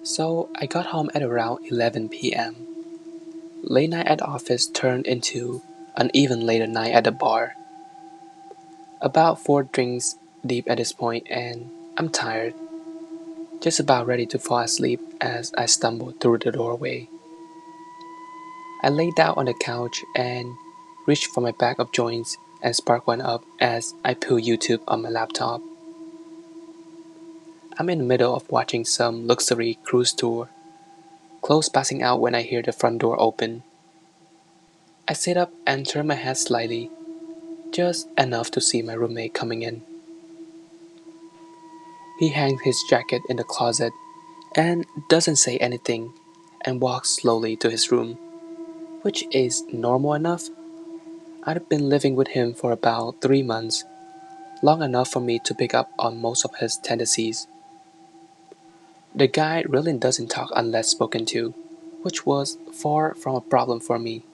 So I got home at around 11 p.m. Late night at the office turned into an even later night at the bar. About 4 drinks deep at this point, and I'm tired, just about ready to fall asleep as I stumbled through the doorway. I lay down on the couch and reached for my bag of joints and sparked one up as I pulled YouTube on my laptop. I'm in the middle of watching some luxury cruise tour, close passing out when I hear the front door open. I sit up and turn my head slightly, just enough to see my roommate coming in. He hangs his jacket in the closet and doesn't say anything and walks slowly to his room, which is normal enough. I'd been living with him for about 3 months, long enough for me to pick up on most of his tendencies. The guy really doesn't talk unless spoken to, which was far from a problem for me.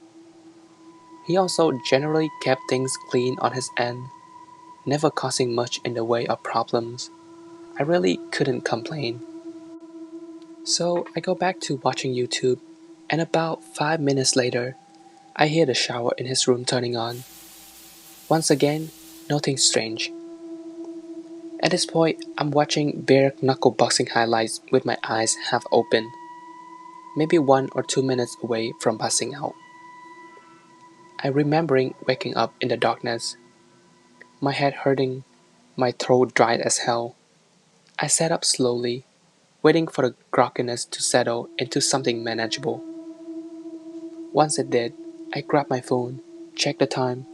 He also generally kept things clean on his end, never causing much in the way of problems. I really couldn't complain. So I go back to watching YouTube, and about 5 minutes later, I hear the shower in his room turning on. Once again, nothing strange. At this point, I'm watching bare knuckle boxing highlights with my eyes half open, maybe 1 or 2 minutes away from passing out. I remembering waking up in the darkness, my head hurting, my throat dry as hell. I sat up slowly, waiting for the grogginess to settle into something manageable. Once it did, I grabbed my phone, checked the time,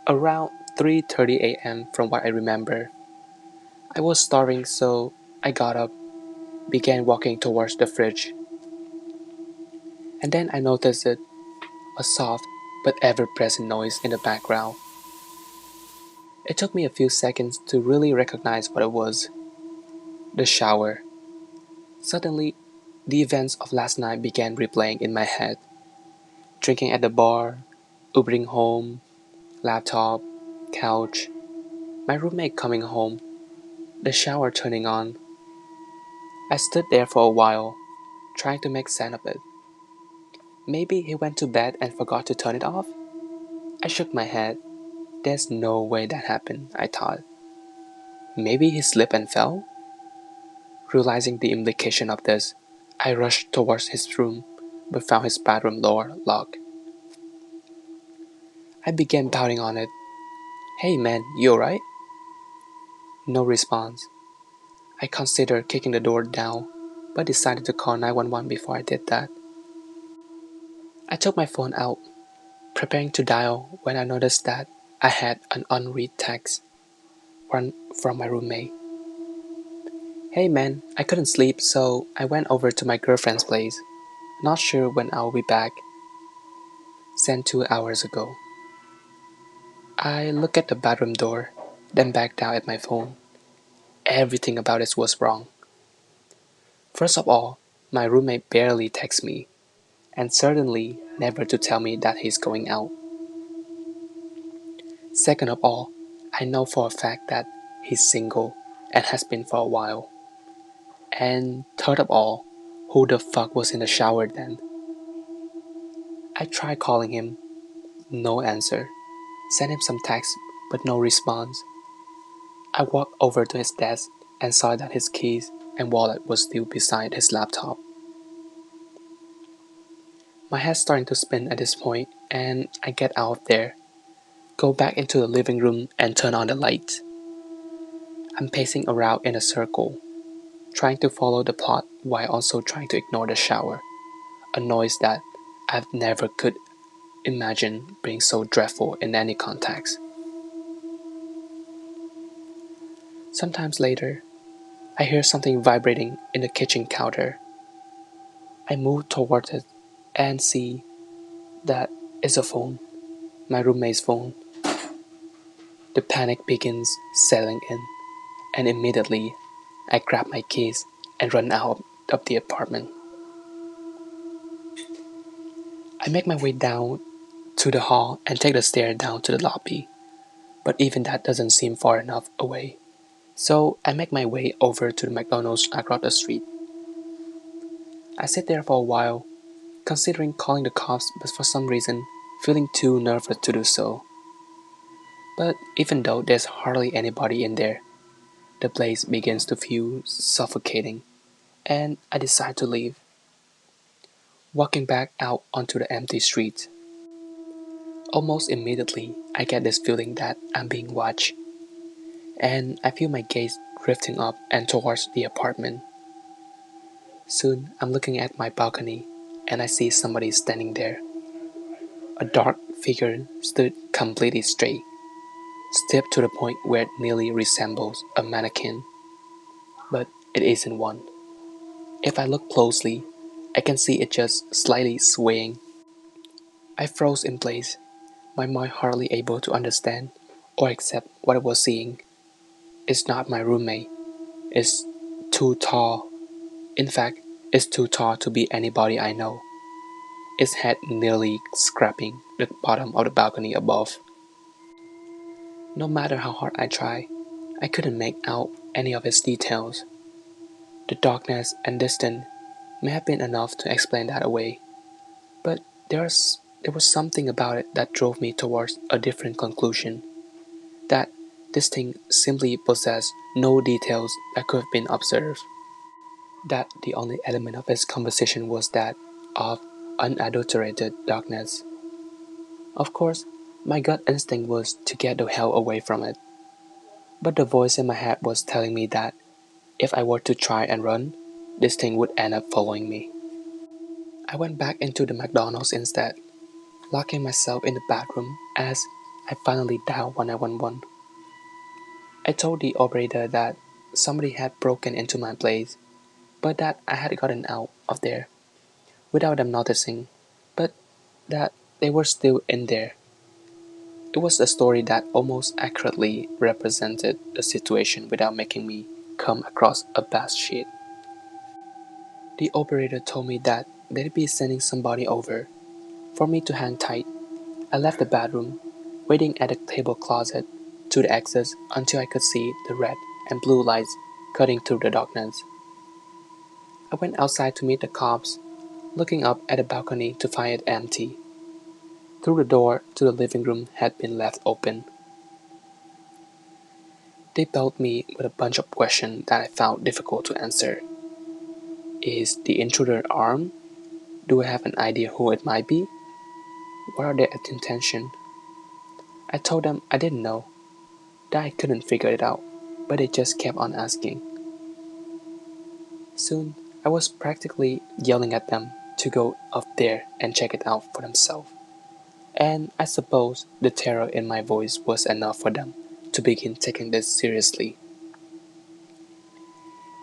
around 3:30 a.m. from what I remember. I was starving, so I got up, began walking towards the fridge, and then I noticed it, a soft but ever-present noise in the background. It took me a few seconds to really recognize what it was. The shower. Suddenly, the events of last night began replaying in my head. Drinking at the bar, Ubering home, laptop, couch, my roommate coming home, the shower turning on. I stood there for a while, trying to make sense of it. Maybe he went to bed and forgot to turn it off? I shook my head. There's no way that happened, I thought. Maybe he slipped and fell? Realizing the implication of this, I rushed towards his room, but found his bathroom door locked. I began pounding on it. Hey man, you alright? No response. I considered kicking the door down, but decided to call 911 before I did that. I took my phone out, preparing to dial when I noticed that I had an unread text, one from my roommate. Hey man, I couldn't sleep, so I went over to my girlfriend's place. Not sure when I'll be back. Sent 2 hours ago. I looked at the bathroom door, then back down at my phone. Everything about it was wrong. First of all, my roommate barely texts me, and certainly never to tell me that he's going out. Second of all, I know for a fact that he's single and has been for a while. And third of all, who the fuck was in the shower then? I tried calling him, no answer. Sent him some text, but no response. I walked over to his desk and saw that his keys and wallet was still beside his laptop. My head's starting to spin at this point, and I get out of there, go back into the living room and turn on the lights. I'm pacing around in a circle, trying to follow the plot while also trying to ignore the shower, a noise that I've never could imagine being so dreadful in any context. Sometimes later, I hear something vibrating in the kitchen counter. I move towards it and see that it's a phone, my roommate's phone. The panic begins settling in, and immediately I grab my keys and run out of the apartment. I make my way down to the hall and take the stair down to the lobby, but even that doesn't seem far enough away. So I make my way over to the McDonald's across the street. I sit there for a while, considering calling the cops, but for some reason, feeling too nervous to do so. But even though there's hardly anybody in there, the place begins to feel suffocating, and I decide to leave. Walking back out onto the empty street, almost immediately I get this feeling that I'm being watched, and I feel my gaze drifting up and towards the apartment. Soon I'm looking at my balcony, and I see somebody standing there. A dark figure stood completely straight, stiff to the point where it nearly resembles a mannequin, but it isn't one. If I look closely, I can see it just slightly swaying. I froze in place, my mind hardly able to understand or accept what I was seeing. It's not my roommate. It's too tall. In fact, it's too tall to be anybody I know. Its head nearly scraping the bottom of the balcony above. No matter how hard I tried, I couldn't make out any of its details. The darkness and distance may have been enough to explain that away, but there was something about it that drove me towards a different conclusion. That this thing simply possessed no details that could have been observed. That the only element of its composition was that of unadulterated darkness. Of course, my gut instinct was to get the hell away from it, but the voice in my head was telling me that if I were to try and run, this thing would end up following me. I went back into the McDonald's instead, locking myself in the bathroom as I finally dialed 911. I told the operator that somebody had broken into my place, but that I had gotten out of there without them noticing, but that they were still in there. It was a story that almost accurately represented the situation without making me come across a bad shit. The operator told me that they'd be sending somebody over for me to hang tight. I left the bathroom, waiting at the table closet to the exit until I could see the red and blue lights cutting through the darkness. I went outside to meet the cops, looking up at the balcony to find it empty. Through the door to the living room had been left open. They pelted me with a bunch of questions that I found difficult to answer. Is the intruder armed? Do I have an idea who it might be? What are their intentions? I told them I didn't know, that I couldn't figure it out, but they just kept on asking. Soon, I was practically yelling at them to go up there and check it out for themselves. And I suppose the terror in my voice was enough for them to begin taking this seriously.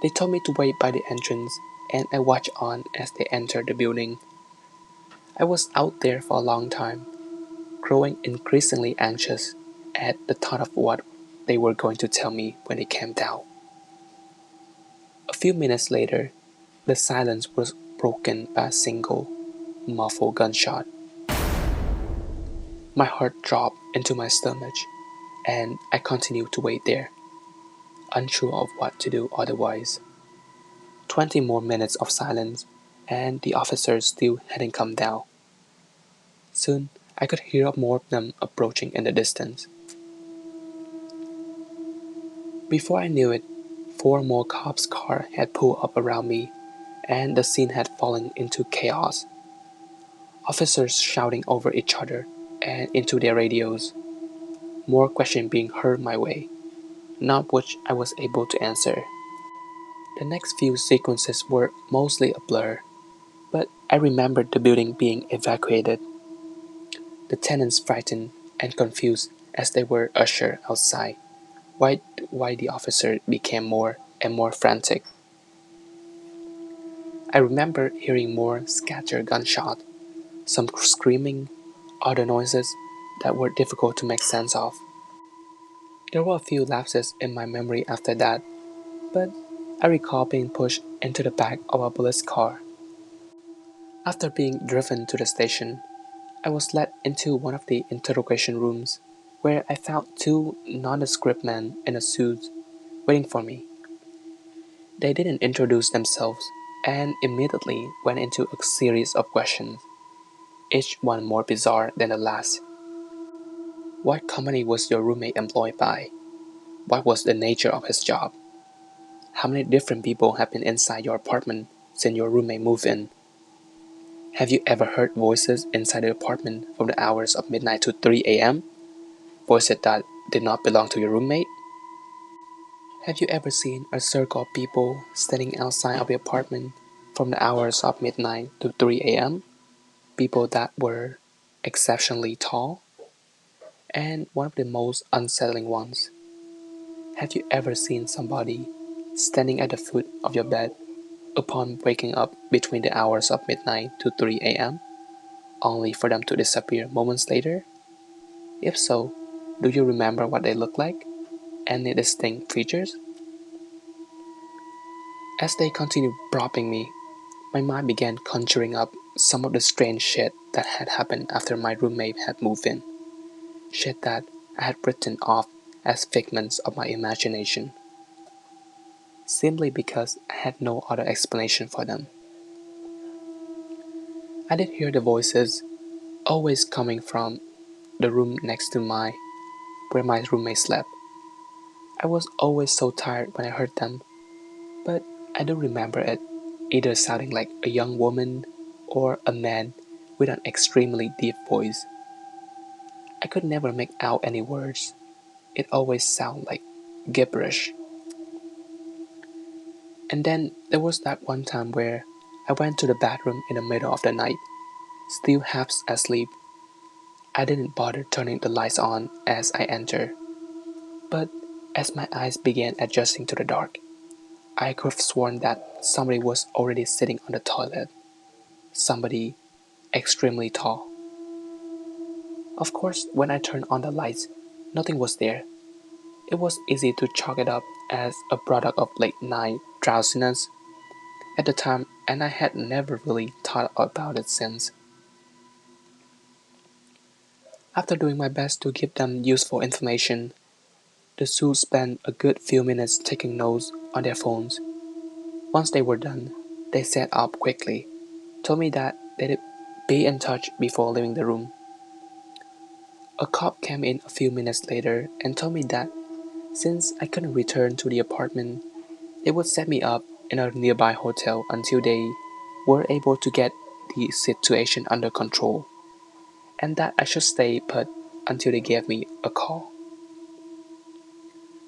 They told me to wait by the entrance, and I watched on as they entered the building. I was out there for a long time, growing increasingly anxious at the thought of what they were going to tell me when they came down. A few minutes later, the silence was broken by a single, muffled gunshot. My heart dropped into my stomach, and I continued to wait there, unsure of what to do otherwise. 20 more minutes of silence, and the officers still hadn't come down. Soon, I could hear more of them approaching in the distance. Before I knew it, 4 more cops' cars had pulled up around me, and the scene had fallen into chaos. Officers shouting over each other and into their radios, more questions being hurled my way, none of which I was able to answer. The next few sequences were mostly a blur, but I remembered the building being evacuated, the tenants frightened and confused as they were ushered outside, why the officer became more and more frantic. I remember hearing more scattered gunshots, some screaming, other noises that were difficult to make sense of. There were a few lapses in my memory after that, but I recall being pushed into the back of a police car. After being driven to the station, I was led into one of the interrogation rooms, where I found 2 nondescript men in a suit waiting for me. They didn't introduce themselves, and immediately went into a series of questions, each one more bizarre than the last. What company was your roommate employed by? What was the nature of his job? How many different people have been inside your apartment since your roommate moved in? Have you ever heard voices inside the apartment from the hours of midnight to 3 a.m.? Voices that did not belong to your roommate? Have you ever seen a circle of people standing outside of the apartment from the hours of midnight to 3 a.m.? People that were exceptionally tall? And one of the most unsettling ones, have you ever seen somebody standing at the foot of your bed upon waking up between the hours of midnight to 3 a.m., only for them to disappear moments later? If so, do you remember what they look like? Any distinct features? As they continued propping me, my mind began conjuring up some of the strange shit that had happened after my roommate had moved in. Shit that I had written off as figments of my imagination, simply because I had no other explanation for them. I did hear the voices, always coming from the room next to my where my roommate slept. I was always so tired when I heard them, but I do remember it either sounding like a young woman or a man with an extremely deep voice. I could never make out any words. It always sounded like gibberish. And then there was that one time where I went to the bathroom in the middle of the night, still half asleep. I didn't bother turning the lights on as I entered, but as my eyes began adjusting to the dark, I could have sworn that somebody was already sitting on the toilet. Somebody extremely tall. Of course, when I turned on the lights, nothing was there. It was easy to chalk it up as a product of late night drowsiness at the time, and I had never really thought about it since. After doing my best to give them useful information, the two spent a good few minutes taking notes on their phones. Once they were done, they set up quickly, told me that they'd be in touch before leaving the room. A cop came in a few minutes later and told me that since I couldn't return to the apartment, they would set me up in a nearby hotel until they were able to get the situation under control, and that I should stay put until they gave me a call.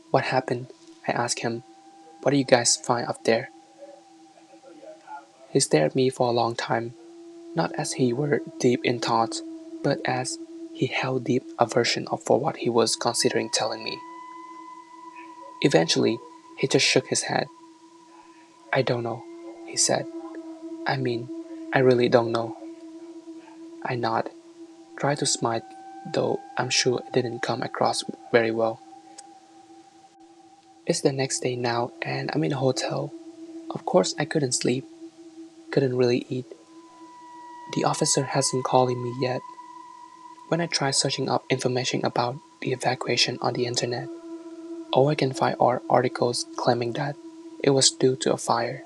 What happened? I asked him. What do you guys find up there? He stared at me for a long time, not as he were deep in thought, but as he held deep aversion for what he was considering telling me. Eventually, he just shook his head. I don't know, he said. I mean, I really don't know. I nodded, tried to smile, though I'm sure it didn't come across very well. It's the next day now, and I'm in a hotel. Of course, I couldn't sleep, couldn't really eat. The officer hasn't called me yet. When I tried searching up information about the evacuation on the internet, all I can find are articles claiming that it was due to a fire.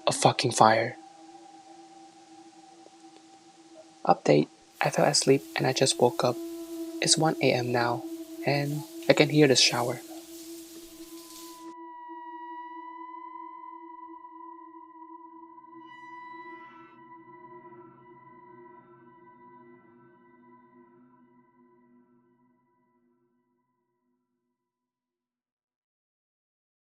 A fucking fire. Update, I fell asleep and I just woke up. It's 1 a.m. now, and I can hear the shower.